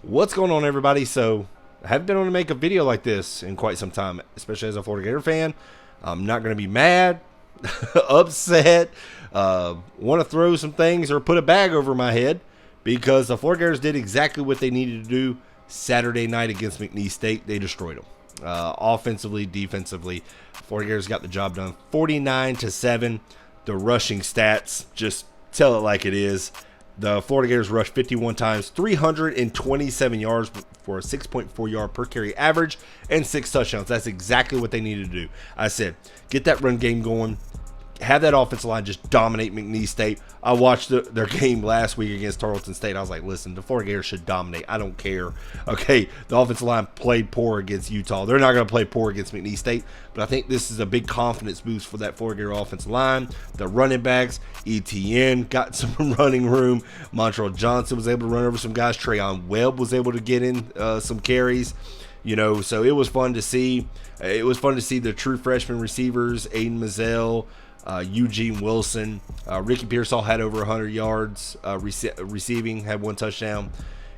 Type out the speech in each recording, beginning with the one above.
What's going on, everybody? So I haven't been able to make a video like this in quite some time, especially as a Florida Gator fan. I'm not going to be mad, upset, want to throw some things or put a bag over my head, because the Florida Gators did exactly what they needed to do Saturday night against McNeese State. They destroyed them. Offensively, defensively, Florida Gators got the job done 49-7. The rushing stats just tell it like it is. The Florida Gators rushed 51 times, 327 yards for a 6.4 yard per carry average and 6 touchdowns. That's exactly what they needed to do. I said, get that run game going. Have that offensive line just dominate McNeese State. I watched their game last week against Tarleton State. I was like, listen, the Florida Gators should dominate. I don't care. Okay, the offensive line played poor against Utah. They're not going to play poor against McNeese State, but I think this is a big confidence boost for that Florida Gator offensive line. The running backs, ETN got some running room. Montreal Johnson was able to run over some guys. Trayon Webb was able to get in some carries. You know, so it was fun to see. It was fun to see the true freshman receivers, Aiden Mazzell, Eugene Wilson, Ricky Pearsall had over 100 yards receiving, had 1 touchdown.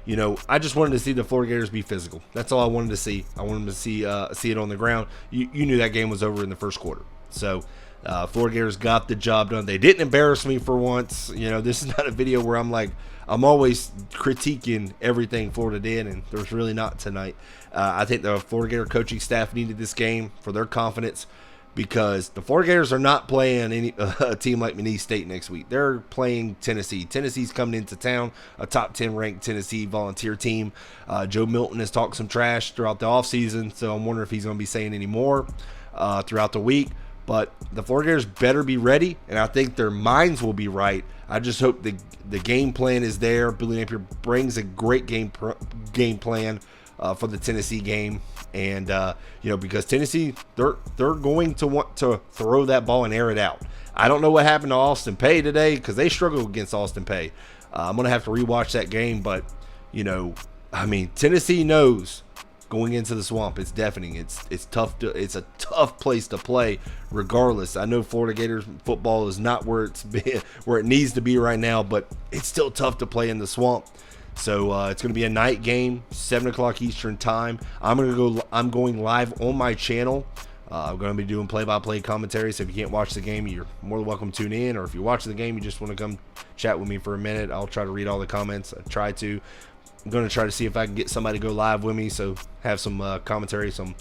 You know, I just wanted to see the Florida Gators be physical. That's all I wanted to see. I wanted to see it on the ground. You knew that game was over in the first quarter. So Florida Gators got the job done. They didn't embarrass me for once. You know, this is not a video where I'm always critiquing everything Florida did, and there's really not tonight. I think the Florida Gator coaching staff needed this game for their confidence, because the Florida Gators are not playing a team like McNeese State next week. They're playing Tennessee. Tennessee's coming into town, a top 10 ranked Tennessee Volunteer team. Joe Milton has talked some trash throughout the offseason, so I'm wondering if he's going to be saying any more throughout the week. But the Florida Gators better be ready, and I think their minds will be right. I just hope the game plan is there. Billy Napier brings a great game plan for the Tennessee game. And you know, because Tennessee, they're going to want to throw that ball and air it out. I don't know what happened to Austin Peay today, because they struggled against Austin Peay. I'm gonna have to rewatch that game, but you know, I mean, Tennessee knows going into the swamp, it's deafening. It's tough. It's a tough place to play, regardless. I know Florida Gators football is not where it needs to be right now, but it's still tough to play in the swamp. So it's going to be a night game, 7 o'clock Eastern time. I'm going live on my channel. I'm going to be doing play-by-play commentary. So if you can't watch the game, you're more than welcome to tune in. Or if you're watching the game, you just want to come chat with me for a minute, I'll try to read all the comments. I'm going to try to see if I can get somebody to go live with me, so have some commentary, some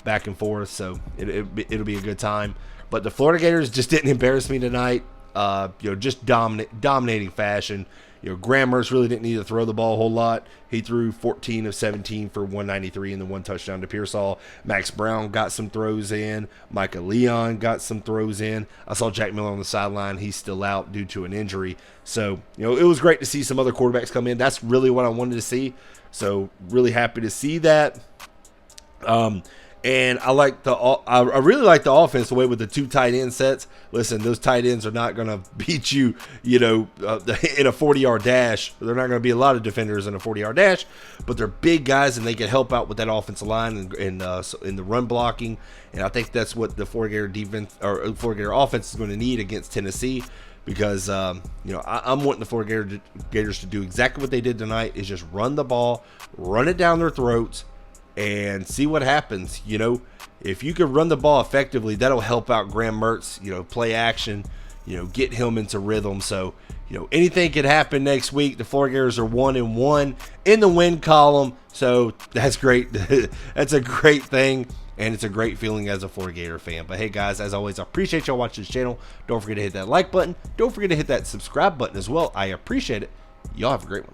back and forth. So it'll be a good time. But the Florida Gators just didn't embarrass me tonight. You know, just dominating fashion. You know, Graham Mertz really didn't need to throw the ball a whole lot. He threw 14 of 17 for 193 and the 1 touchdown to Pearsall. Max Brown got some throws in. Micah Leon got some throws in. I saw Jack Miller on the sideline. He's still out due to an injury. So, you know, it was great to see some other quarterbacks come in. That's really what I wanted to see. So, really happy to see that. And I really like the offense the way with the 2 tight end sets. Listen, those tight ends are not going to beat you, you know, in a 40-yard dash. They're not going to be a lot of defenders in a 40-yard dash, but they're big guys and they can help out with that offensive line and in the run blocking. And I think that's what the Florida Gator defense or Florida Gator offense is going to need against Tennessee. Because you know, I'm wanting the Florida Gators to do exactly what they did tonight, is just run the ball, run it down their throats, and see what happens. You know, if you can run the ball effectively, that'll help out Graham Mertz, you know, play action, you know, get him into rhythm. So, you know, anything could happen next week. The Florida Gators are 1-1 in the win column. So that's great. That's a great thing. And it's a great feeling as a Florida Gator fan. But hey, guys, as always, I appreciate y'all watching this channel. Don't forget to hit that like button. Don't forget to hit that subscribe button as well. I appreciate it. Y'all have a great one.